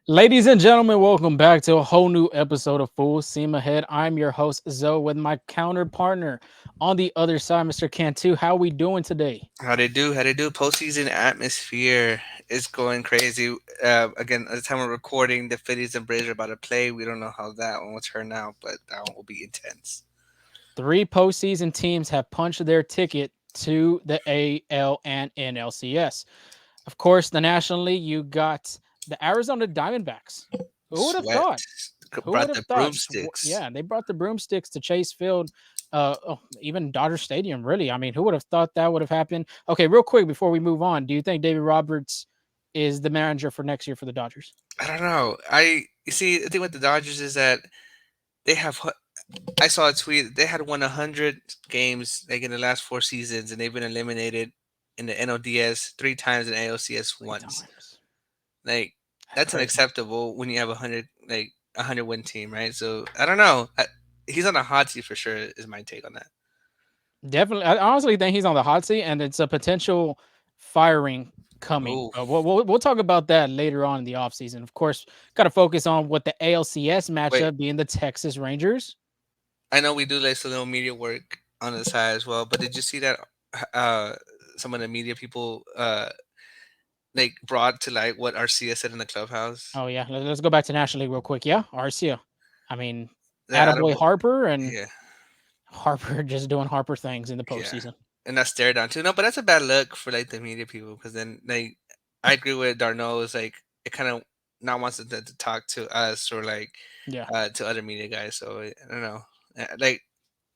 Ladies and gentlemen, welcome back to a whole new episode of Full Steam Ahead. I'm your host, Zoe, with my counter partner on the other side, Mr. Cantu. How we doing today? How they do? How they do? Postseason atmosphere is going crazy. Again, at the time we're recording, the Phillies and Braves are about to play. We don't know how that one will turn out, but that one will be intense. Three postseason teams have punched their ticket to the AL and NLCS. Of course, the National League, you got the Arizona Diamondbacks. Who would have Sweat thought? Who would brought have the thought? broomsticks. Yeah, they brought the broomsticks to Chase Field, even Dodger Stadium. Really, I mean, who would have thought that would have happened? Okay, real quick before we move on, do you think David Roberts is the manager for next year for the Dodgers? I don't know. You see the thing with the Dodgers is that they have. I saw a tweet. They had won 100 games like in the last 4 seasons, and they've been eliminated in the NLDS 3 times and ALCS Three once. times. Like That's that's crazy. unacceptable when you have 100 win team, right? So I don't know. He's on a hot seat for sure. Is my take on that. Definitely, I honestly think he's on the hot seat, and it's a potential firing coming. Oh We'll talk about that later on in the offseason. Of course, got to focus on what the ALCS wait, matchup being the Texas Rangers. I know we do like some little media work on the side as well, but did you see that? Uh, some of the media people like brought to light what Arcia said in the clubhouse. Oh yeah, let's go back to National League real quick. Yeah, Arcia. I mean, Yeah, Attaboy Harper and yeah, Harper just doing Harper things in the yeah, postseason. and that stare down too. No, but that's a bad look for like the media people because then like I agree with Darno. Is like it kind of not wants to talk to us or like Yeah, to other media guys. So I don't know. Like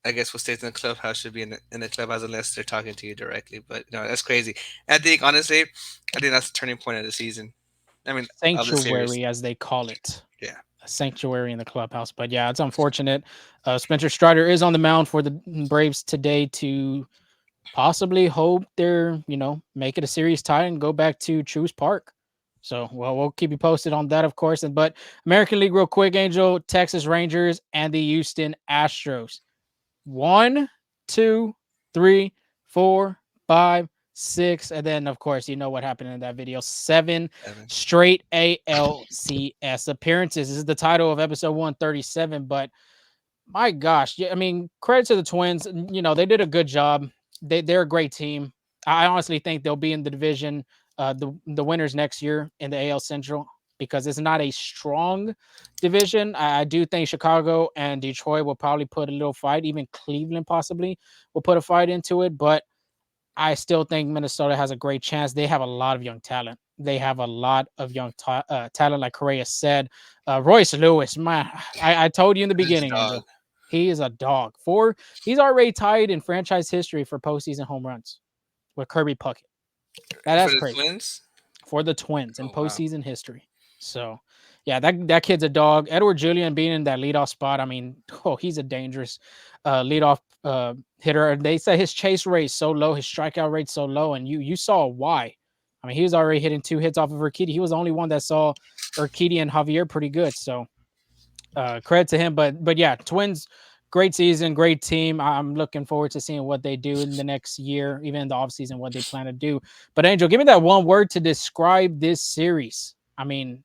I guess what stays in the clubhouse should be in the clubhouse unless they're talking to you directly. But no, that's crazy. I think honestly, I think that's the turning point of the season. I mean, of the series. sanctuary as they call it. Yeah, A sanctuary in the clubhouse. But yeah, it's unfortunate. Spencer Strider is on the mound for the Braves today to possibly hope they're, make it a series tie and go back to Truist Park. So, well, we'll keep you posted on that, of course. But American League, real quick, Angel, Texas Rangers, and the Houston Astros. 1, 2, 3, 4, 5, 6, and then of course you know what happened in that video. 7 Evan. straight ALCS appearances. This is the title of episode 137. But my gosh, yeah, I mean, credit to the Twins. They did a good job. They're a great team. I honestly think they'll be in the division, the winners next year in the AL Central because it's not a strong division. I do think Chicago and Detroit will probably put a little fight. Even Cleveland possibly will put a fight into it. But I still think Minnesota has a great chance. They have a lot of young talent. They have a lot of young talent, like Correa said. Royce Lewis, man, I told you in the This beginning, dog. Angel, he is a dog. He's already tied in franchise history for postseason home runs with Kirby Puckett. For That's the crazy Twins. for the Twins in Oh wow. postseason history. So, yeah, that kid's a dog. Edward Julian being in that leadoff spot. I mean, he's a dangerous leadoff hitter. They say his chase rate so low, his strikeout rate so low, and you saw why. I mean, he was already hitting 2 hits off of Urquidy. He was the only one that saw Urquidy and Javier pretty good. So, credit to him. But yeah, Twins, great season, great team. I'm looking forward to seeing what they do in the next year, even in the offseason, what they plan to do. But Angel, give me that one word to describe this series. I mean,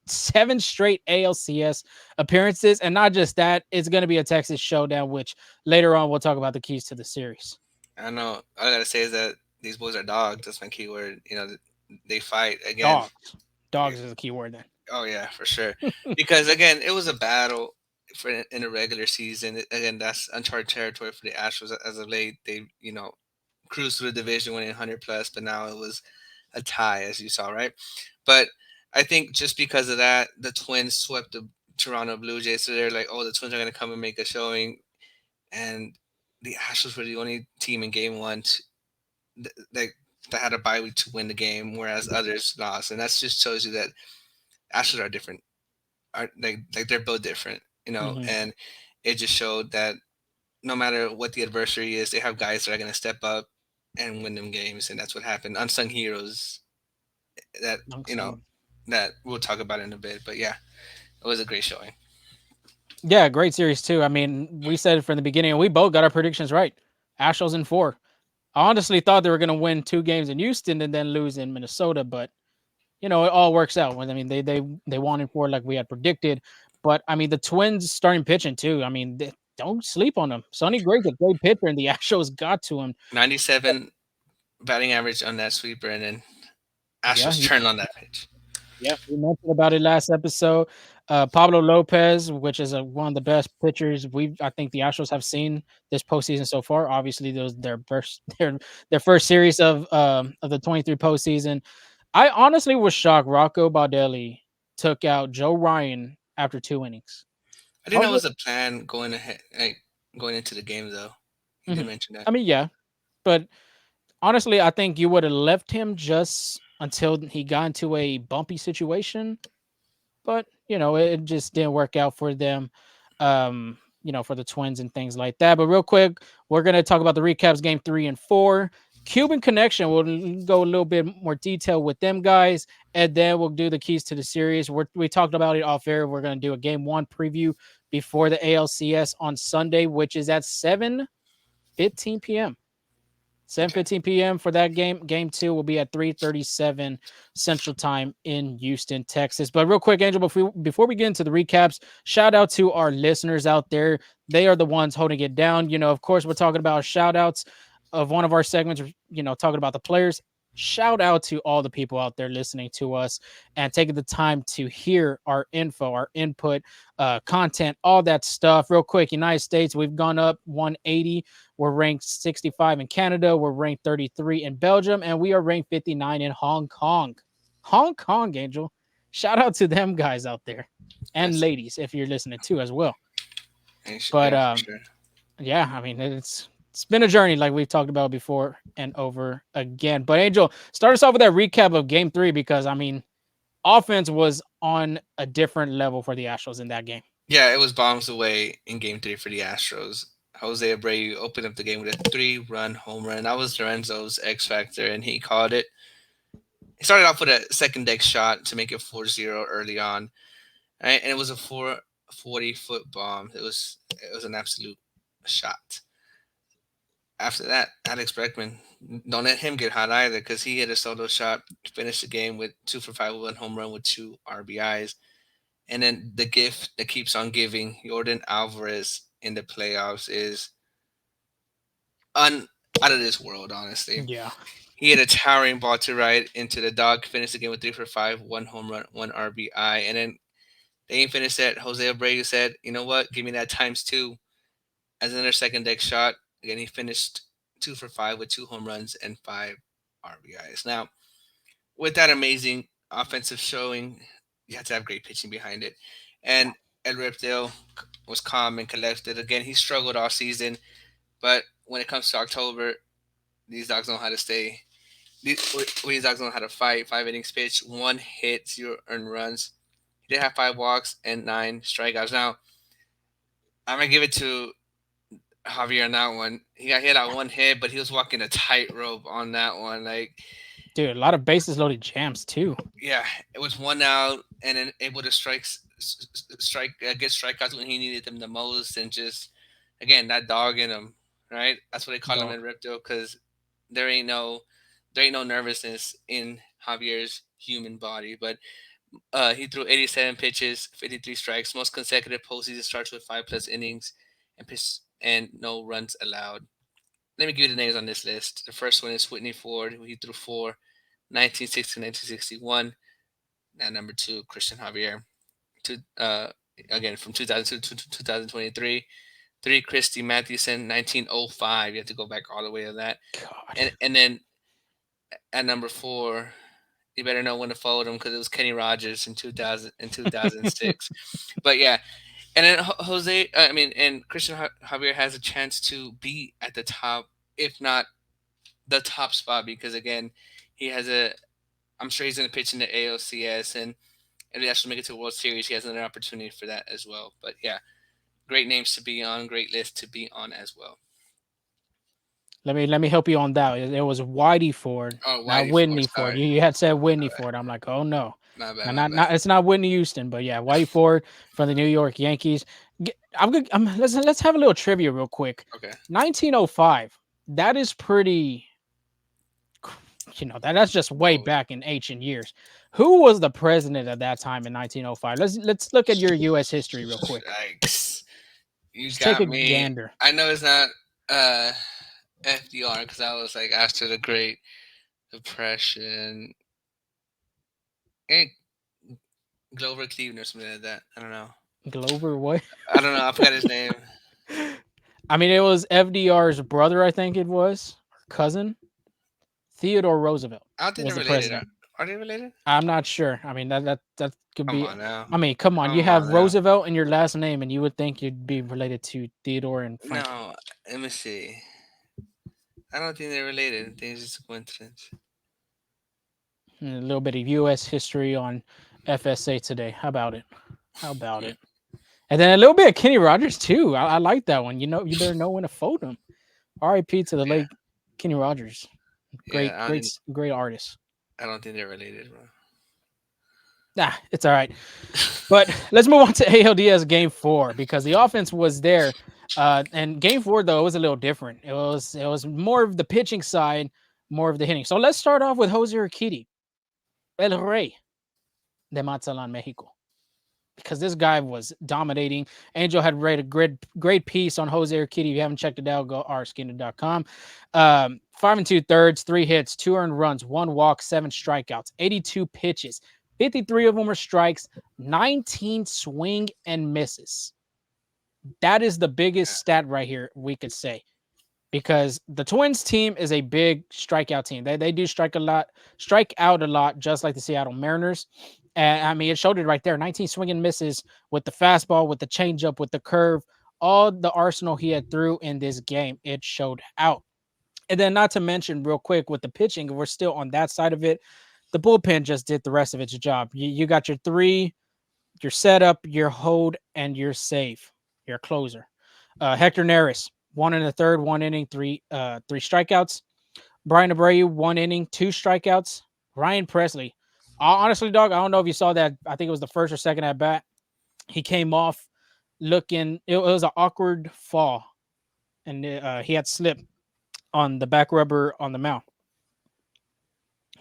7 straight ALCS appearances, and not just that, it's going to be a Texas showdown, which later on we'll talk about the keys to the series. I don't know. All I gotta say is that these boys are dogs. That's my keyword. They fight again. Dogs, dogs is a key word then. Oh yeah, for sure. Because again, it was a battle for in a regular season. Again, that's uncharted territory for the Astros as of late. They cruised through the division, winning 100 plus, but now it was a tie, as you saw, right? But I think just because of that, the Twins swept the Toronto Blue Jays, so they're like, oh, the Twins are gonna come and make a showing, and the Astros were the only team in Game One like that had a bye week to win the game, whereas others lost, and that just shows you that Astros are different. Are like they're both different, Hmm. and it just showed that no matter what the adversary is, they have guys that are going to step up. and win them games, and that's what happened. Unsung heroes that you know Unsung. that we'll talk about in a bit. But yeah, it was a great showing. Yeah, great series too. I mean, we said it from the beginning, and we both got our predictions right. Astros in four. I honestly thought they were going to win two games in Houston and then lose in Minnesota, but it all works out. I mean, they won in four like we had predicted. But I mean, the Twins starting pitching too. I mean, don't sleep on them. Sonny Gray's a great pitcher, and the Astros got to him. 97 batting average on that sweeper, and then Yeah, Astros turned on that pitch. yeah, we mentioned about it last episode. Pablo Lopez, which is one of the best pitchers I think the Astros have seen this postseason so far. Obviously, those their first their first series of the 23 postseason. I honestly was shocked. Rocco Baldelli took out Joe Ryan after 2 innings. I I think was that like, was a plan going ahead, like going into the game, though. You did mhm. mention that. I mean, yeah, but honestly, I think you would have left him just until he got into a bumpy situation, but it just didn't work out for them. For the Twins and things like that. But real quick, we're gonna talk about the recaps game 3 and 4. Cuban Connection, we'll go a little bit more detail with them guys, and then we'll do the keys to the series. We talked about it off air. We're gonna do a game 1 preview before the ALCS on Sunday, which is at 7:15 p.m. Okay. 7:15 p.m. for that game. Game 2 will be at 3:37 Central Time in Houston, Texas. But real quick, Angel, before we get into the recaps, shout out to our listeners out there. They are the ones holding it down. Of course, we're talking about shout outs of one of our segments, talking about the players. Shout out to all the people out there listening to us and taking the time to hear our info, our input, content, all that stuff. Real quick, United States, we've gone up 180. We're ranked 65 in Canada. We're ranked 33 in Belgium, and we are ranked 59 in Hong Kong. Hong Kong, Angel. Shout out to them guys out there and Yes. ladies if you're listening too as well. But Yeah, for sure. yeah, I mean it's been a journey like we've talked about before and over again. But Angel, start us off with that recap of Game 3 because I mean offense was on a different level for the Astros in that game. Yeah, it was bombs away in Game 3 for the Astros. Jose Abreu opened up the game with a 3-run home run. That was Lorenzo's X factor, and he called it. He started off with a second deck shot to make it 4-0 early on, right? And it was a 440-foot bomb. It was an absolute shot. After that, Alex Bregman, don't let him get hot either because he hit a solo shot to finish the game with 2 for 5 with 1 home run with 2 RBIs. And then the gift that keeps on giving, Yordan Alvarez in the playoffs is un out of this world, honestly. Yeah. He had a towering ball to right into the dog, finished the game with 3 for 5, 1 home run, 1 RBI. And then they ain't finished that. Jose Abreu said, you know what? Give me that times two as another second deck shot. Again, he finished 2 for 5 with 2 home runs and 5 RBIs. Now, with that amazing offensive showing, you have to have great pitching behind it. And Ed Ripdale was calm and collected. Again, he struggled all season, but when it comes to October, these dogs know how to stay. These dogs know how to fight. 5 innings pitched, 1 hit, 0 earned runs. He did have 5 walks and 9 strikeouts. Now, I'm gonna give it to Javier on that one. He got hit out 1 hit, but he was walking a tightrope on that one. Like, Dude, a lot of bases loaded jams too. yeah, it was 1 out and then able to get strikeouts when he needed them the most, and just again that dog in him, right? That's what they call him Dog. in Ripto because there ain't no there ain't no nervousness in Javier's human body. But he threw 87 pitches, 53 strikes, most consecutive postseason starts with 5+ innings, and no runs allowed. Let me give you the names on this list. The first one is Whitney Ford, who he threw 1960 1961. At number 2, Christian Javier. Two, again, from 2002 to 2023. 3, Christy Mathewson, 1905. You have to go back all the way to that. God. And then at number 4, you better know when to follow them because it was Kenny Rogers in 2006. But yeah, and then and Christian Javier has a chance to be at the top, if not the top spot, because again, he has a. I'm sure he's going to pitch in the ALCS, and if he actually make it to the World Series, he has another opportunity for that as well. But yeah, great names to be on, great list to be on as well. Let me help you on that. It was Whitey Ford, Oh, not Whitey Ford. Whitney Ford. Sorry. You had said Whitney Ford. I'm like, oh no, My bad. no, My not bad. it's not Whitney Houston, but yeah, Whitey Ford from the New York Yankees. I'm good. Let's have a little trivia real quick. Okay. 1905. That is pretty. That's just way Whoa. back in ancient years. Who was the president at that time in 1905? Let's look at your U.S. history real quick. Yikes. You Just take got a me. gander. I know it's not uh FDR because that was like after the Great Depression. Ain't Glover Cleveland or something like that. I don't know. Glover what? I don't know. I forgot his name. I mean, it was FDR's brother, I think it was, or cousin. Theodore Roosevelt I don't think was they're the related. president. Are they related? I'm not sure. I mean, that could Come be. on now. I mean, come on. You Come on have now. Roosevelt in your last name, and you would think you'd be related to Theodore and Franklin. No, let me see. I don't think they're related. I think it's just a coincidence. And a little bit of U.S. history on FSA today. How about it? How about it? And then a little bit of Kenny Rogers too. I like that one. You better know when to fold him. R.I.P. to the Yeah, late Kenny Rogers. yeah. Great artist. I don't think they're related, bro. Nah, it's all right. But let's move on to ALDS Game 4 because the offense was there, and Game 4 though it was a little different. It was more of the pitching side, more of the hitting. So let's start off with Jose Urquidy, El Rey de Mazatlan, Mexico, because this guy was dominating. Angel had read a great piece on Jose Urquidy. If you haven't checked it out, go rskinner.com. 5 2/3, 3 hits, 2 earned runs, 1 walk, 7 strikeouts, 82 pitches. 53 of them were strikes, 19 swing and misses. That is the biggest stat right here, we could say, because the Twins team is a big strikeout team. They do strike out a lot, just like the Seattle Mariners. And I mean, it showed it right there. 19 swing and misses with the fastball, with the changeup, with the curve, all the arsenal he had threw in this game. It showed out. And then, not to mention, real quick, with the pitching, we're still on that side of it. The bullpen just did the rest of its job. You got your three, your setup, your hold, and your save, your closer. Hector Neris, 1 1/3, 1 inning, three strikeouts. Brian Abreu, 1 inning, 2 strikeouts. Ryan Presley, honestly, dog, I don't know if you saw that. I think it was the first or second at bat. He came off looking. It was an awkward fall, and he had slipped on the back rubber on the mound.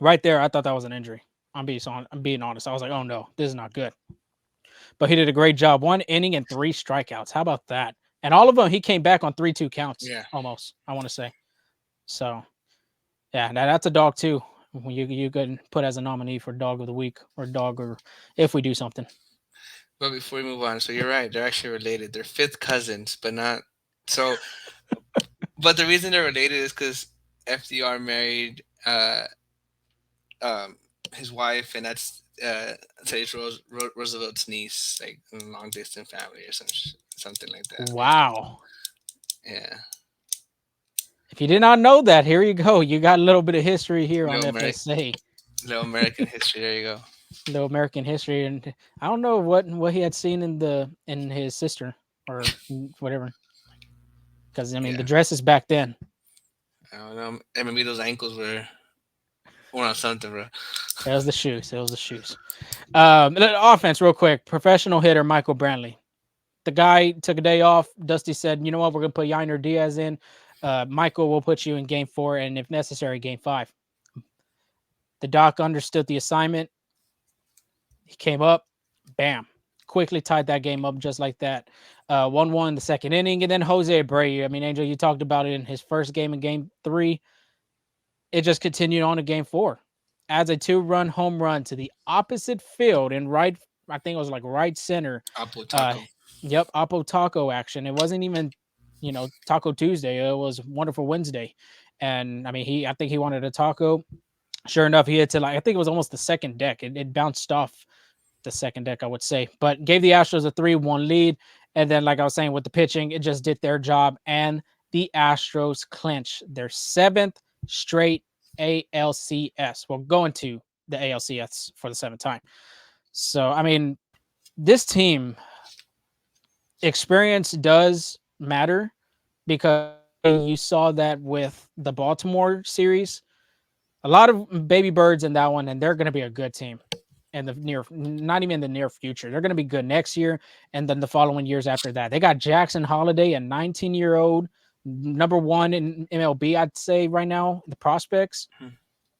Right there, I thought that was an injury. I'm being honest. I was like, oh no, this is not good. But he did a great job. 1 inning and 3 strikeouts. How about that? And all of them, he came back on 3-2 counts Yeah. almost, I want to say. So, yeah, that's a dog too. You can put as a nominee for dog of the week or dog, or if we do something. But before we move on, so you're right. They're actually related. They're fifth cousins, but not so. But the reason they're related is because FDR married um, his wife, and that's Roosevelt's niece, like in a long distance family or something like that. Wow. Yeah, If you did not know that, here you go. You got a little bit of history here on little FSA. little American history. There you go. Little American history, and I don't know what he had seen in his sister or whatever. Because I mean, the Yeah, dresses back then. I don't know. And maybe those ankles were on something, bro. It was the shoes. It was the shoes. The offense, real quick. Professional hitter Michael Brantley. The guy took a day off. Dusty said, "You know what? We're gonna put Yiner Diaz in. Michael will put you in Game 4, and if necessary, Game 5." The doc understood the assignment. He came up, bam, quickly tied that game up just like that. 1-1 in the second inning, and then Jose Abreu. I mean, Angel, you talked about it in his first game in Game 3. It just continued on to Game 4. Adds a 2-run home run to the opposite field and right, I think it was like right center. Apple Uh, taco. yep, Oppo Taco action. It wasn't even, Taco Tuesday. It was Wonderful Wednesday, and I mean, I think he wanted a taco. Sure enough, he hit to I think it was almost the second deck. It bounced off the second deck, I would say, but gave the Astros a 3-1 lead. And then, like I was saying, with the pitching, it just did their job, and the Astros clinch their 7th straight ALCS. Well, going to the ALCS for the 7th time. So, I mean, this team experience does matter because You saw that with the Baltimore series. A lot of baby birds in that one, and they're going to be a good team in the near, not even in the near future. They're going to be good next year, and then the following years after that. They got Jackson Holiday, a 19-year-old, number one in MLB, I'd say right now. The prospects, Hmm.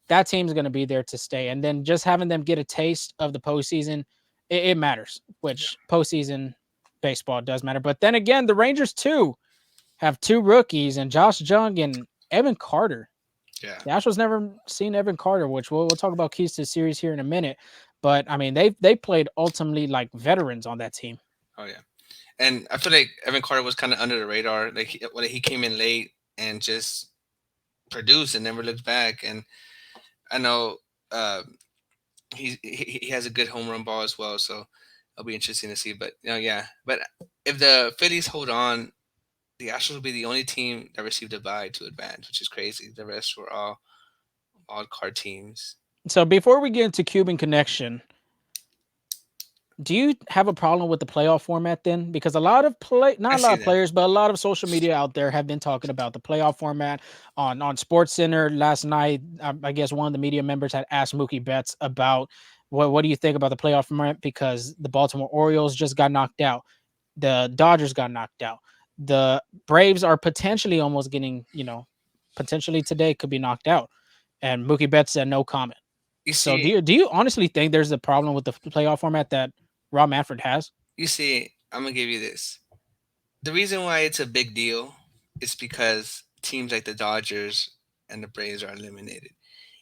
that team's going to be there to stay, and then just having them get a taste of the postseason, it matters. Yeah. Which postseason baseball does matter, but then again, the Rangers too have two rookies and Josh Jung and Evan Carter. Yeah. The Astros never seen Evan Carter, which we'll talk about keys to the series here in a minute. But I mean, they played ultimately like veterans on that team. Oh yeah. And I feel like Evan Carter was kind of under the radar. Like when he came in late and just produced and never looked back. And I know uh, he has a good home run ball as well. So it'll be interesting to see. But yeah. But if the Phillies hold on, the Astros will be the only team that received a bye to advance, which is crazy. The rest were all wild card teams. So before we get into Cuban Connection, do you have a problem with the playoff format then? Because a lot of I not a lot see of that. players, but a lot of social media out there have been talking about the playoff format on Sports Center last night. I guess one of the media members had asked Mookie Betts about what do you think about the playoff format, because the Baltimore Orioles just got knocked out, the Dodgers got knocked out, the Braves are potentially almost getting, potentially today could be knocked out, and Mookie Betts said no comment. You So see, do you honestly think there's a problem with the playoff format that Rob Manfred has? I'm gonna give you this. The reason why it's a big deal is because teams like the Dodgers and the Braves are eliminated.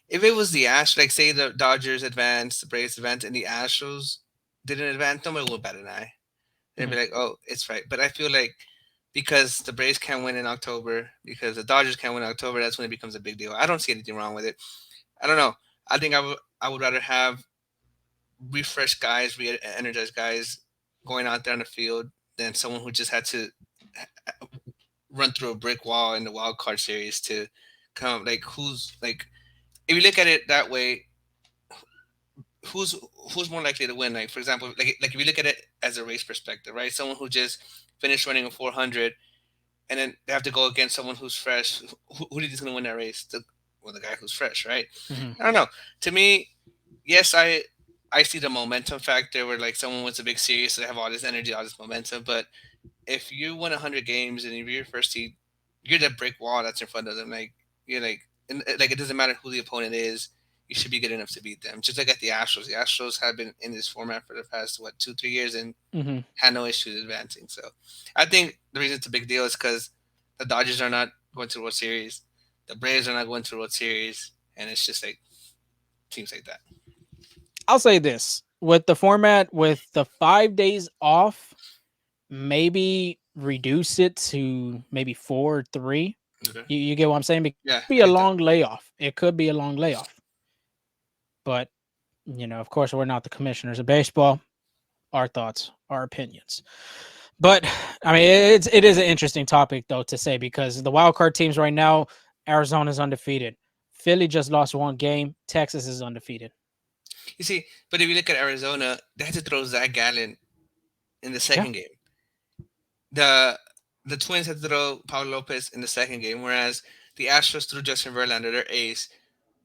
If it was the Astros, like say the Dodgers advanced, the Braves advanced, and the Astros didn't advance, nobody would bat an eye. They'd be Mhm. like, "Oh, it's right." But I feel like because the Braves can't win in October, because the Dodgers can't win in October, that's when it becomes a big deal. I don't see anything wrong with it. I don't know. I think I would rather have refreshed guys, re-energized guys going out there on the field than someone who just had to run through a brick wall in the wild card series to come. Like who's like, if you look at it that way, who's who's more likely to win? Like for example, like if you look at it as a race perspective, right? Someone who just finished running a 400, and then they have to go against someone who's fresh. Who do you think's going to win that race? The guy who's fresh, right? Mhm. I don't know. To me, yes, I see the momentum factor where like someone wins a big series, so they have all this energy, all this momentum. But if you win 100 games and if you're first seed, you're the brick wall that's in front of them. Like you're like, and, like it doesn't matter who the opponent is, you should be good enough to beat them. Just like at the Astros, the Astros have been in this format for the past 2-3 years and Mhm. had no issues advancing. So I think the reason it's a big deal is because the Dodgers are not going to the World Series, the Braves are not going to the World Series, and it's just like teams like that. I'll say this, with the format with the 5 days off, maybe reduce it to maybe 4 or 3. Okay. You get what I'm saying? It Yeah, could be I a get that. long layoff. It could be a long layoff. But, of course, we're not the commissioners of baseball. Our thoughts, our opinions. But I mean, it is an interesting topic though to say, because the wild card teams right now, Arizona's undefeated. Philly just lost one game. Texas is undefeated. You see, but if you look at Arizona, they had to throw Zach Gallen in the Yeah, second game. The the Twins had to throw Paulo Lopez in the second game, whereas the Astros threw Justin Verlander, their ace.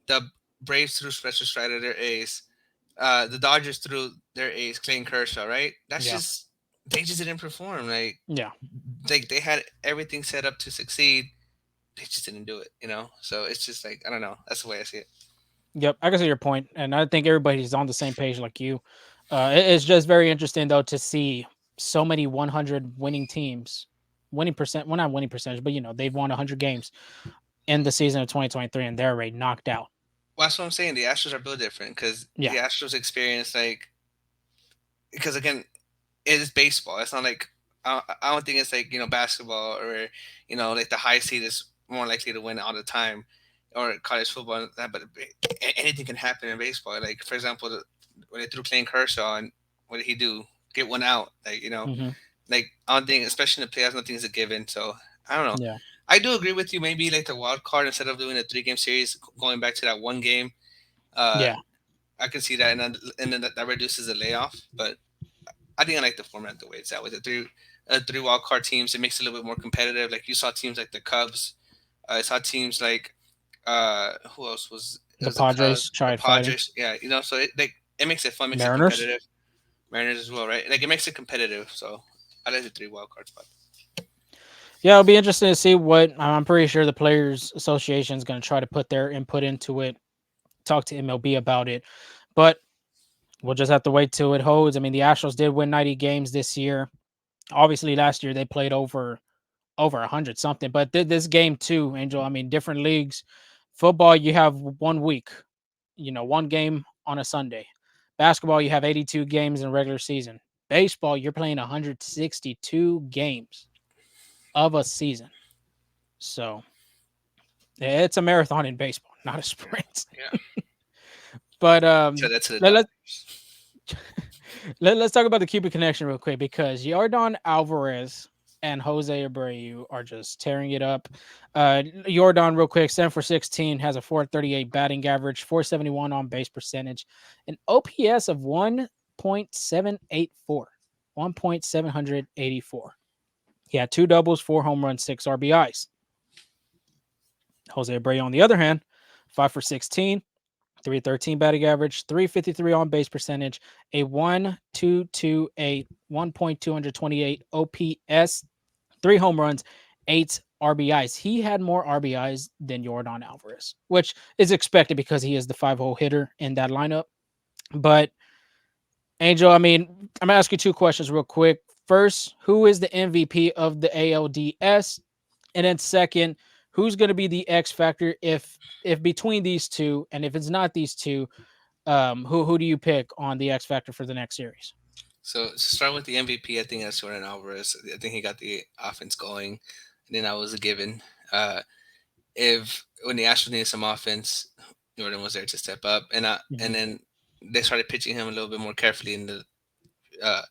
The Braves threw Spencer Strider, their ace. The Dodgers threw their ace, Clayton Kershaw. Right? That's yeah, just they just didn't perform. yeah. Like they had everything set up to succeed, they just didn't do it. So it's just like I don't know. That's the way I see it. Yep, I can see your point, and I think everybody's on the same page like you. It's just very interesting though to see so many 100 winning teams, winning percent. Well, not winning percentage, but they've won 100 games in the season of 2023, and they're already knocked out. Well, that's what I'm saying. The Astros are built different because Yeah. the Astros experience because again it is baseball. It's not like I don't think it's like basketball or like the high seed is more likely to win all the time, or college football. And that, but anything can happen in baseball. Like for example, when they threw Clayton Kershaw and what did he do? Get one out. Hmm. Like I don't think, especially in the playoffs, nothing is a given. So I don't know. Yeah. I do agree with you. Maybe like the wild card instead of doing a 3 game series, going back to that one game. Uh, Yeah. I can see that, and then that reduces the layoff. But I think I like the format the way it's at with the three three wild card teams. It makes it a little bit more competitive. Like you saw teams like the Cubs. I saw teams like who else was it The was the Cubs, Padres the tried fighting. Padres. Yeah, so it makes it fun, makes it Mariners. competitive. Mariners as well, right? Like it makes it competitive. So I like the three wild card spot. Yeah, it'll be interesting to see what I'm pretty sure the Players Association is going to try to put their input into it, talk to MLB about it. But we'll just have to wait till it holds. I mean, the Astros did win 90 games this year. Obviously, last year they played over 100 something, but this game too, Angel. I mean, different leagues. Football, you have 1 week, one game on a Sunday. Basketball, you have 82 games in regular season. Baseball, you're playing 162 games of a season. So it's a marathon in baseball, not a Yeah, sprint. yeah. But So that's to the let, Dodgers. let, let's talk about the Cuban Connection real quick because Yordan Alvarez and Jose Abreu are just tearing it up. Yordan, real quick, 7 for 16, has a 438 batting average, 471 on base percentage, an OPS of 1.784, 1.784. He had 2 doubles, 4 home runs, 6 RBIs. Jose Abreu, on the other hand, 5 for 16, 313 batting average, 353 on base percentage, a 1.228, 1.228 OPS, 3 home runs, 8 RBIs. He had more RBIs than Yordan Alvarez, which is expected because he is the 5-hole hitter in that lineup. But Angel, I mean, I'm gonna ask you 2 questions real quick. First, who is the MVP of the ALDS? And then second, who's going to be the X factor if between these two, and if it's not these two, who do you pick on the X factor for the next series? So to start with the MVP, I think that's Jordan Alvarez. I think he got the offense going, and then that was a given. Uh, if when the Astros needed some offense, Jordan was there to step up, and Mhm. then they started pitching him a little bit more carefully uh,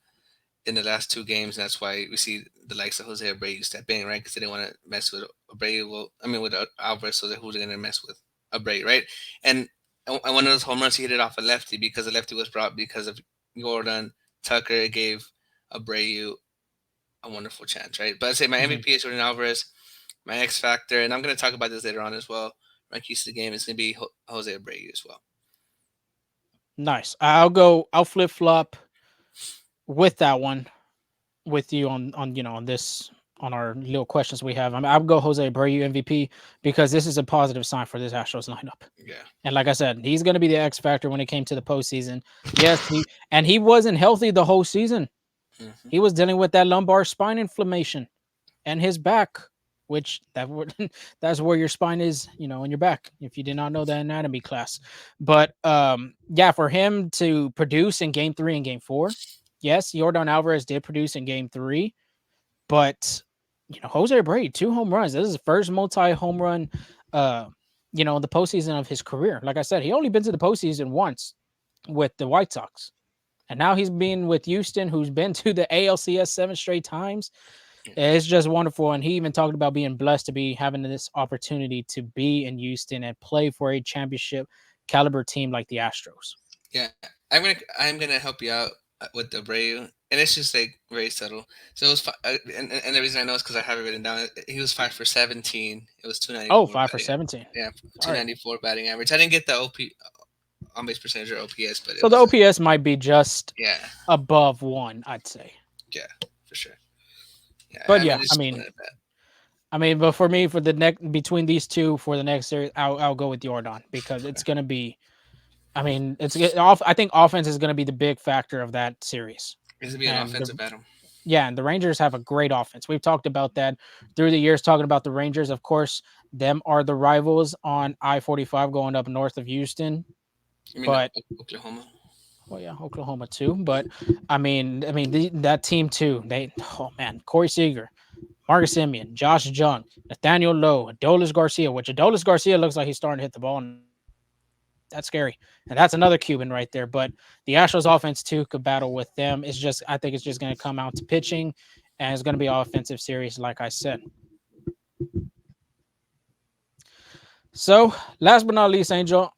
in the last 2 games. And that's why we see the likes of Jose Abreu step in, right? Because they didn't want to mess with Abreu. Well, I mean with Alvarez, so who's going to mess with Abreu, right? And and one of those home runs he hit it off a lefty because the lefty was brought because of Yordan Tucker. It gave Abreu a wonderful chance, right? But I say my Mhm. MVP is Jordan Alvarez. My X factor, and I'm going to talk about this later on as well. My keys to the game is going to be Jose Abreu as well. Nice. I'll flip flop with that one with you on this on our little questions we have. I mean, I'll go Jose Abreu MVP because this is a positive sign for this Astros lineup. Yeah. And like I said, he's going to be the X factor when it came to the postseason. Yes, he wasn't healthy the whole season. Mm-hmm. He was dealing with that lumbar spine inflammation and his back, which that's where your spine is, in your back. If you did not know that anatomy class, but yeah, for him to produce in Game 3 and Game 4, yes, Yordan Alvarez did produce in Game 3, but Jose Abreu 2 home runs. This is his first multi home run, uh, the postseason of his career. Like I said, he only been to the postseason once with the White Sox. And now he's been with Houston, who's been to the ALCS 7 straight times. It's just wonderful. And he even talked about being blessed to be having this opportunity to be in Houston and play for a championship caliber team like the Astros. Yeah, I'm gonna help you out with the Abreu, and it's just like very subtle. So it was, and the reason I know is because I have it written down. He was 5 for 17. It was two ninety Oh, four 5 for batting. 17. Yeah, All two right. ninety four batting average. I didn't get the on base percentage or OPS, but it So the was OPS might be just yeah, above 1, I'd say. yeah, for sure. Yeah, But I mean yeah, just pulling it back. but for me, for the next between these two for the next series, I'll go with Jordan because it's Okay. gonna be. I mean, off. I think offense is gonna be the big factor of that series, It's gonna be an and offensive battle. yeah, and the Rangers have a great offense. We've talked about that through the years, talking about the Rangers. Of course, them are the rivals on I-45 going up north of Houston, I mean but Oklahoma. well, yeah, Oklahoma too. But that team too. Oh man, Corey Seager, Marcus Simeon, Josh Jung, Nathaniel Lowe, Adolis Garcia, which Adolis Garcia looks like he's starting to hit the ball now. That's scary. And that's another Cuban right there. But the Astros offense too could battle with them. I think it's just going to come out to pitching and it's going to be an offensive series, like I said. So last but not least, Angel,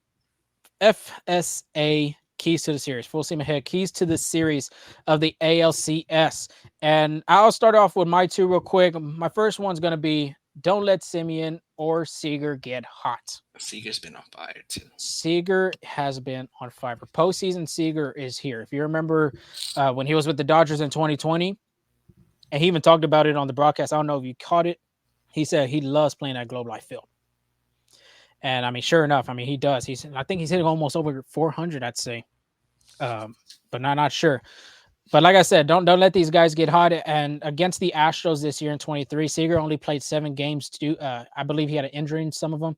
FSA keys to the series. Full steam ahead. Keys to the series of the ALCS. And I'll start off with my two real quick. My first one's going to be don't let Simeon or Seager get hot. Seager's been on fire too. Seager has been on fire. Postseason Seager is here. If you remember when he was with the Dodgers in 2020, and he even talked about it on the broadcast. I don't know if you caught it. He said he loves playing at Globe Life Field. And I mean, sure enough, I mean, he does. I think he's hitting almost over 400, I'd say. But not sure. But like I said, don't let these guys get hot. And against the Astros this year in 23, Seager only played 7 games. I believe he had an injury in some of them.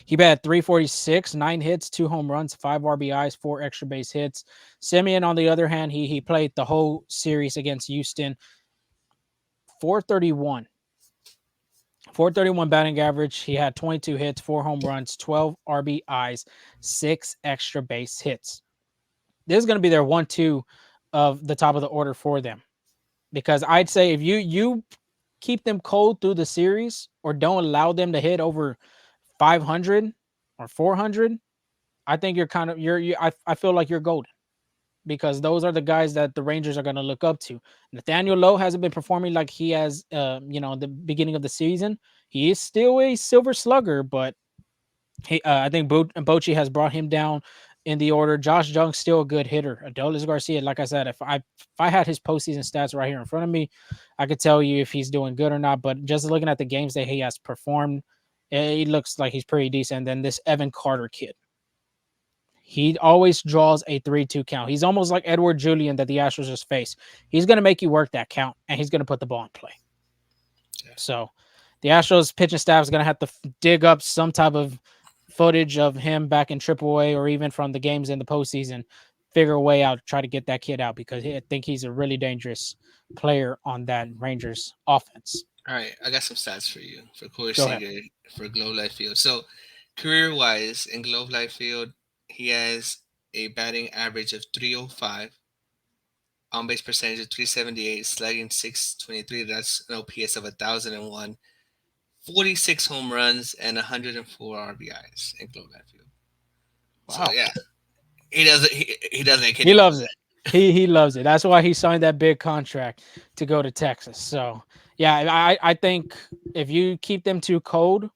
He batted 346, 9 hits, 2 home runs, 5 RBIs, 4 extra base hits. Simeon, on the other hand, he played the whole series against Houston. 431 batting average. He had 22 hits, 4 home runs, 12 RBIs, 6 extra base hits. This is going to be their 1-2 of the top of the order for them. Because I'd say if you keep them cold through the series or don't allow them to hit over 500 or 400, I think I feel like you're golden. Because those are the guys that the Rangers are going to look up to. Nathaniel Lowe hasn't been performing like he has, in the beginning of the season. He is still a silver slugger, but I think Bochy has brought him down in the order. Josh Jung's still a good hitter. Adolis Garcia, like I said, if I had his postseason stats right here in front of me, I could tell you if he's doing good or not. But just looking at the games that he has performed, it looks like he's pretty decent. And then this Evan Carter kid. He always draws a 3-2 count. He's almost like Edward Julian that the Astros just faced. He's going to make you work that count, and he's going to put the ball in play. Yeah. So the Astros pitching staff is going to have to dig up some type of footage of him back in AAA or even from the games in the postseason, figure a way out to try to get that kid out because I think he's a really dangerous player on that Rangers offense. All right, I got some stats for you for Corey Seager for Globe Life Field. So career-wise in Globe Life Field, he has a batting average of 305, on base percentage of 378, slugging 623. That's an OPS of 1,001, 46 home runs, and 104 RBIs in Globe Life Field. Wow. So, yeah, he doesn't. He loves it. He loves it. That's why he signed that big contract to go to Texas. So, yeah, I think if you keep them too cold,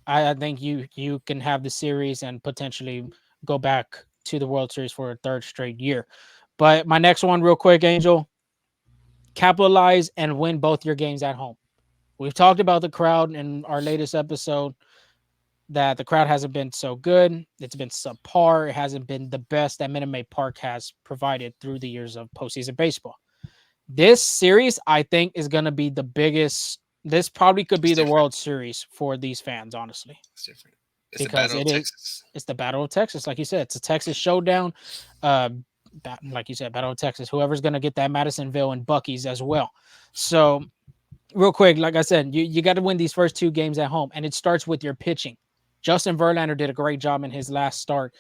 I think you can have the series and potentially go back to the World Series for a 3rd straight year. But my next one real quick, Angel, capitalize and win both your games at home. We've talked about the crowd in our latest episode that the crowd hasn't been so good. It's been subpar. It hasn't been the best that Minute Maid Park has provided through the years of postseason baseball. This series, I think, is going to be the biggest. This probably could be the World Series for these fans, honestly. It's different. It's because it's the Battle of Texas. Like you said, it's a Texas showdown. Like you said, Battle of Texas. Whoever's going to get that Madisonville and Buc-ee's as well. So real quick, like I said, you got to win these first 2 games at home, and it starts with your pitching. Justin Verlander did a great job in his last start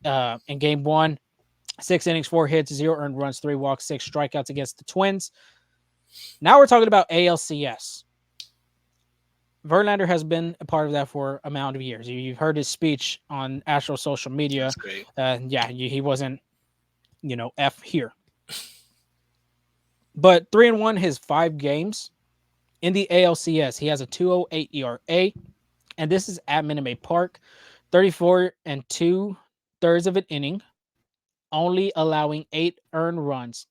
in game 1. 6 innings, 4 hits, 0 earned runs, 3 walks, 6 strikeouts against the Twins. Now we're talking about ALCS. Verlander has been a part of that for a amount of years. You've heard his speech on Astros social media. That's great. He wasn't, F here. But 3-1 his 5 games in the ALCS. He has a 2.08 ERA, and this is at Minute Maid Park. 34 2/3 of an inning, only allowing 8 earned runs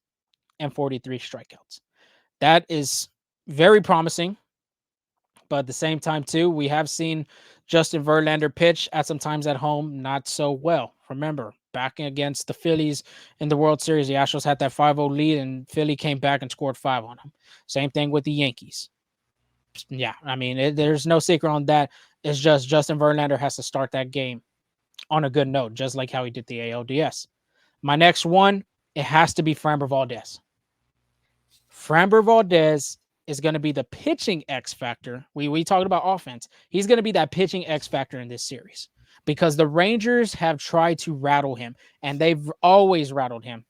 and 43 strikeouts. That is very promising. But at the same time, too, we have seen Justin Verlander pitch at some times at home not so well. Remember, back against the Phillies in the World Series, the Astros had that 5-0 lead, and Philly came back and scored 5 on them. Same thing with the Yankees. Yeah, I mean, there's no secret on that. It's just Justin Verlander has to start that game on a good note, just like how he did the ALDS. My next one, it has to be Framber Valdez. Framber Valdez is going to be the pitching X factor. We talked about offense. He's going to be that pitching X factor in this series because the Rangers have tried to rattle him, and they've always rattled him,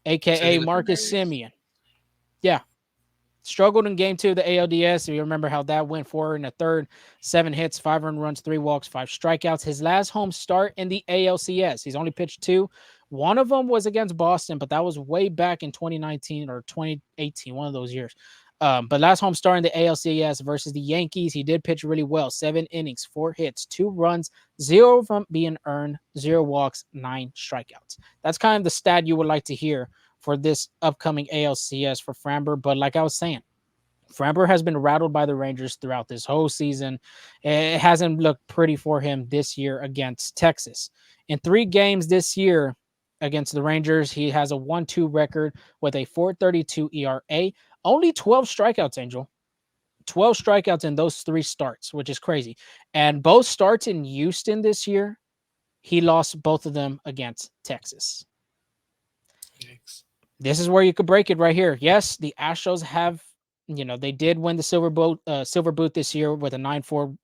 a.k.a. Marcus Semien. Yeah. Struggled in game 2 of the ALDS. You remember how that went 4 1/3, 7 hits, 5 earned runs, 3 walks, 5 strikeouts. His last home start in the ALCS, he's only pitched 2, One of them was against Boston, but that was way back in 2019 or 2018, one of those years. But last home start in the ALCS versus the Yankees, he did pitch really well. 7 innings, 4 hits, 2 runs, zero of them being earned, 0 walks, 9 strikeouts. That's kind of the stat you would like to hear for this upcoming ALCS for Framber. But like I was saying, Framber has been rattled by the Rangers throughout this whole season. It hasn't looked pretty for him this year against Texas. In 3 games this year against the Rangers, he has a 1-2 record with a 4.32 ERA, only 12 strikeouts, Angel. 12 strikeouts in those 3 starts, which is crazy. And both starts in Houston this year, he lost both of them against Texas. Yikes. This is where you could break it right here. Yes, the Astros have, they did win the silver boot this year with a 9-4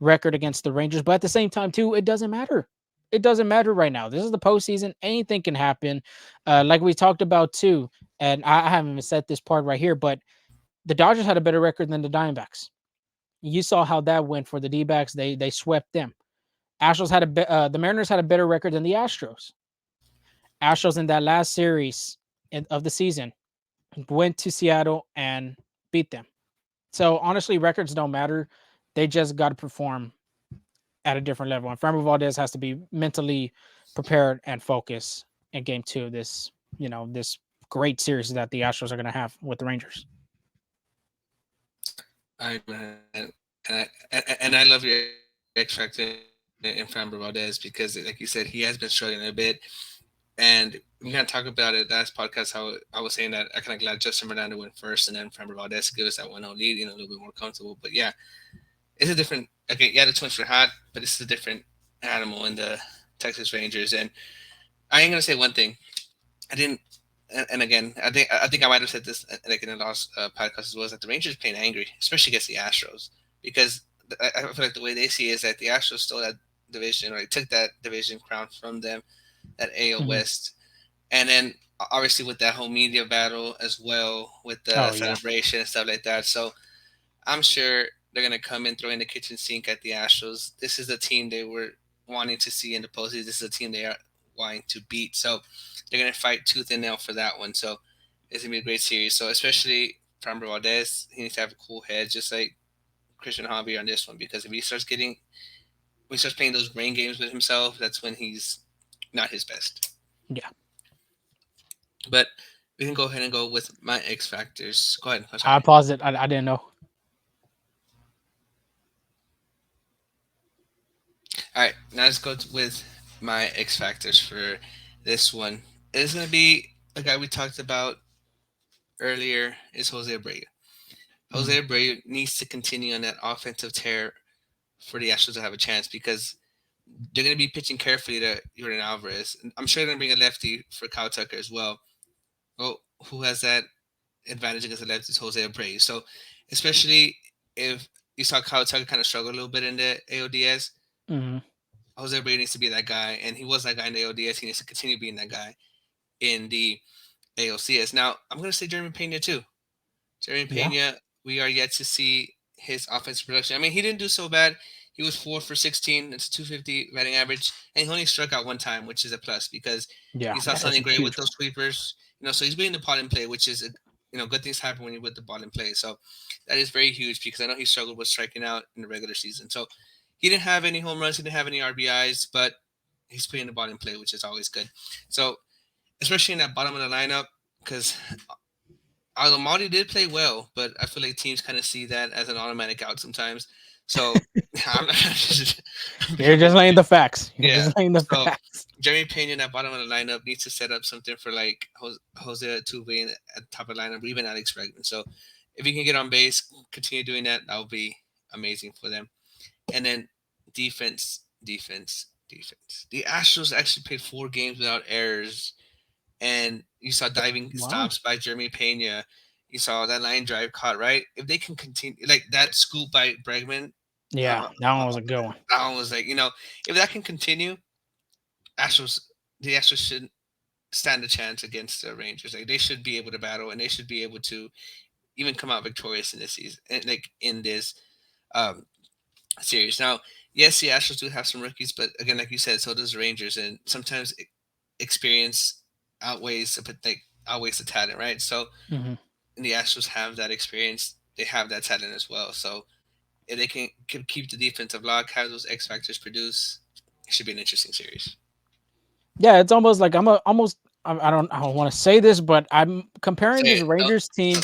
record against the Rangers, but at the same time, too, it doesn't matter. It doesn't matter right now. This is the postseason. Anything can happen. Like we talked about too, and I haven't even said this part right here, but the Dodgers had a better record than the Diamondbacks. You saw how that went for the D-backs. They swept them. Astros had the Mariners had a better record than the Astros. Astros in that last series of the season went to Seattle and beat them. So honestly, records don't matter. They just got to perform at a different level. And Framber Valdez has to be mentally prepared and focused in game 2 of this great series that the Astros are going to have with the Rangers. I man, and I love your X factor in Framber Valdez because, like you said, he has been struggling a bit. And we kind of talk about it last podcast how I was saying that I kind of glad Justin Fernando went first and then Framber Valdez give us that 1-0 lead, a little bit more comfortable. But yeah, it's a different. Okay, yeah, the Twins were hot, but it's a different animal in the Texas Rangers. And I ain't gonna say one thing. I didn't. And again, I think I might have said this like in the last podcast as well, is that the Rangers playing angry, especially against the Astros, because I feel like the way they see it is that the Astros stole that division or took that division crown from them, that AL Mm-hmm. West, and then obviously with that whole media battle as well with the Oh yeah, celebration and stuff like that. So I'm sure they're gonna come and throw in the kitchen sink at the Astros. This is the team they were wanting to see in the postseason. This is a team they are wanting to beat. So they're gonna fight tooth and nail for that one. So it's gonna be a great series. So especially Framber Valdez, he needs to have a cool head, just like Christian Javier on this one, because if when he starts playing those brain games with himself, that's when he's not his best. yeah. But we can go ahead and go with my X factors. Go ahead. I'm I sorry. paused it. I didn't know. All right, now let's go with my X factors for this one. It's gonna be a guy we talked about earlier. Is Jose Abreu. Mm-hmm. Jose Abreu needs to continue on that offensive tear for the Astros to have a chance because they're gonna be pitching carefully to Yordan Alvarez. I'm sure they're gonna bring a lefty for Kyle Tucker as well. Well, who has that advantage against the lefty is Jose Abreu. So, especially if you saw Kyle Tucker kind of struggle a little bit in the ALDS, Mm-hmm. Jose Abreu needs to be that guy, and he was that guy in the ODS. He needs to continue being that guy in the ALCS. Now, I'm going to say Jeremy Pena too. Jeremy Yeah, Pena, we are yet to see his offensive production. I mean, he didn't do so bad. He was 4 for 16. It's a 250 batting average, and he only struck out one time, which is a plus because yeah. you saw That is Sonny a Gray with huge those sweepers. So he's being the ball in play, which is good things happen when you're with the ball in play. So that is very huge because I know he struggled with striking out in the regular season. So he didn't have any home runs, he didn't have any RBIs, but he's putting the ball in play, which is always good. So especially in that bottom of the lineup, because Alomari did play well, but I feel like teams kind of see that as an automatic out sometimes. So I'm just, I'm You're being real just laying the serious. facts. You're Yeah. just laying the So facts. Jeremy Pena in that bottom of the lineup needs to set up something for like Jose Altuve at the top of the lineup, or even Alex Bregman. So if you can get on base, continue doing that. That will be amazing for them. And then defense, defense, defense. The Astros actually played 4 games without errors, and you saw diving Wow. stops by Jeremy Pena. You saw that line drive caught right. If they can continue like that scoop by Bregman, Yeah, uh, that uh, one was a good one. that one was like if that can continue, Astros the Astros should stand a chance against the Rangers. Like they should be able to battle, and they should be able to even come out victorious in this season, and like in this um, series. Now, yes, the Astros do have some rookies, but again, like you said, so does the Rangers, and sometimes experience outweighs the talent, right? So Hmm. the Astros have that experience. They have that talent as well. So if they can keep the defensive lock, have those X factors produce, it should be an interesting series. Yeah, it's almost like I don't want to say this, but I'm comparing Say this it. No, Rangers team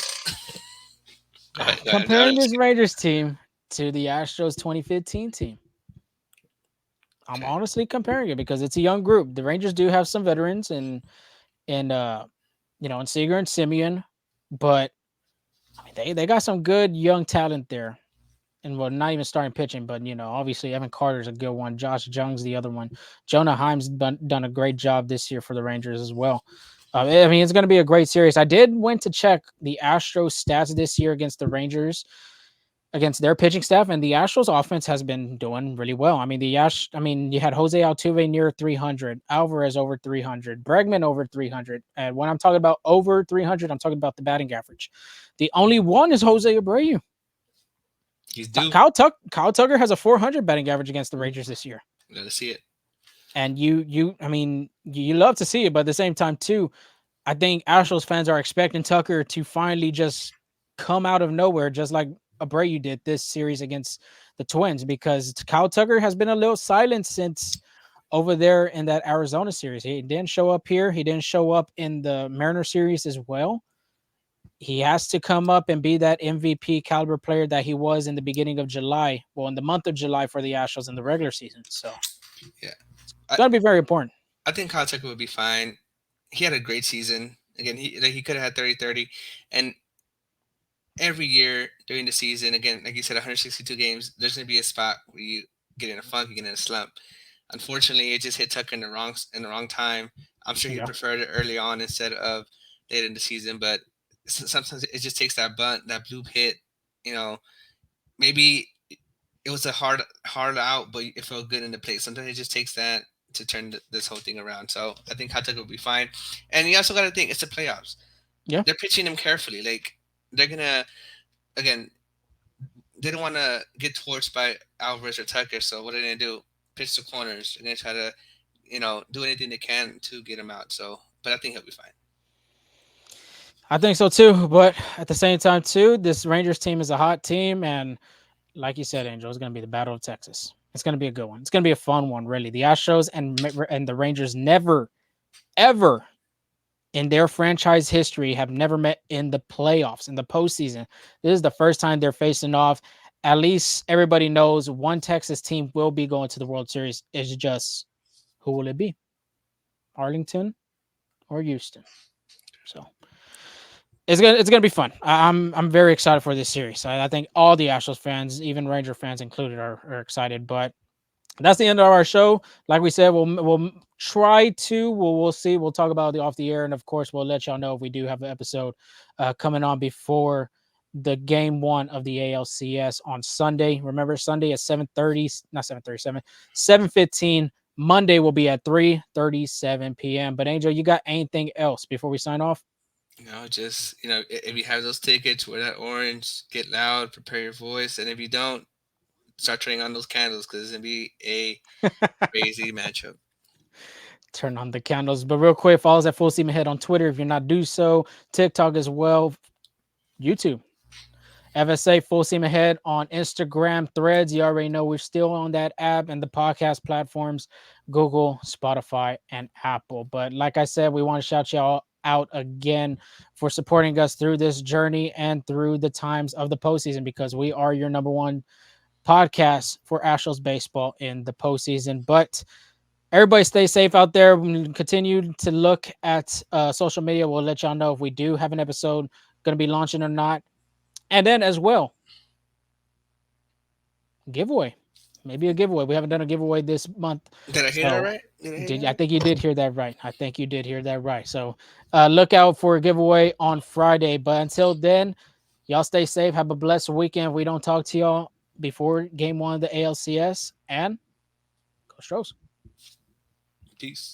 go ahead. Go ahead. I'm comparing just this kidding. Rangers team to the Astros 2015 team. I'm Okay. honestly comparing it because it's a young group. The Rangers do have some veterans and in Seager and Simeon, but I mean they got some good young talent there. And well, not even starting pitching, but obviously Evan Carter's a good one. Josh Jung's the other one. Jonah Heim's done a great job this year for the Rangers as well. I mean, it's going to be a great series. I did went to check the Astros stats this year against the Rangers, against their pitching staff, and the Astros offense has been doing really well. I mean, you had Jose Altuve near 300, Alvarez over 300, Bregman over 300. And when I'm talking about over 300, I'm talking about the batting average. The only one is Jose Abreu. He's due. Kyle Tucker has a 400 batting average against the Rangers this year. Gotta see it. And I mean, you love to see it, but at the same time too, I think Astros fans are expecting Tucker to finally just come out of nowhere, just like Abreu did this series against the Twins, because Kyle Tucker has been a little silent since over there in that Arizona series. He didn't show up here. He didn't show up in the Mariner series as well. He has to come up and be that MVP caliber player that he was in the beginning of July. Well, in the month of July for the Astros in the regular season. So Yeah. it's I, going to be very important. I think Kyle Tucker would be fine. He had a great season. Again, he could have had 30-30, and every year during the season, again, like you said, 162 games, there's gonna be a spot where you get in a funk, you get in a slump. Unfortunately, it just hit Tucker in the wrong time. I'm sure he Yeah. preferred it early on instead of late in the season, but sometimes it just takes that bunt, that bloop hit. You know, maybe it was a hard out, but it felt good in the plate. Sometimes it just takes that to turn this whole thing around. So I think Tucker will be fine. And you also got to think it's the playoffs. Yeah. They're pitching him carefully. Like they're gonna again, they don't want to get torched by Alvarez or Tucker. So what are they gonna do? Pitch the corners. They're gonna try to, do anything they can to get him out. So, but I think he'll be fine. I think so too. But at the same time, too, this Rangers team is a hot team. And like you said, Angel, it's going to be the Battle of Texas. It's going to be a good one. It's going to be a fun one, really. The Astros and the Rangers never, ever in their franchise history have never met in the playoffs, in the postseason. This is the first time they're facing off. At least everybody knows one Texas team will be going to the World Series. It's just who will it be? Arlington or Houston? So it's gonna be fun. I'm very excited for this series. I think all the Astros fans, even Ranger fans included, are excited. But that's the end of our show. Like we said, we'll try to we'll see. We'll talk about the off the air, and of course, we'll let y'all know if we do have an episode coming on before the game one of the ALCS on Sunday. Remember, Sunday at 7:30, not 7:37, 7:15. Monday will be at 3:37 p.m. But Angel, you got anything else before we sign off? Just if you have those tickets, wear that orange, get loud, prepare your voice, and if you don't, start turning on those candles because it's gonna be a crazy matchup. Turn on the candles. But real quick, follow us at Full Steam Ahead on Twitter if you're not do so. TikTok as well. YouTube. FSA Full Steam Ahead on Instagram, Threads. You already know we're still on that app and the podcast platforms, Google, Spotify, and Apple. But like I said, we want to shout y'all out again for supporting us through this journey and through the times of the postseason, because we are your number one podcast for Astros baseball in the postseason. But everybody stay safe out there. We continue to look at social media. We'll let y'all know if we do have an episode going to be launching or not. And then as well, giveaway. Maybe a giveaway. We haven't done a giveaway this month. Did I hear that So right? Did I hear I that? think you did hear that right. I think you did hear that right. So look out for a giveaway on Friday. But until then, y'all stay safe. Have a blessed weekend. We don't talk to y'all before game one of the ALCS. And go Stros. Peace.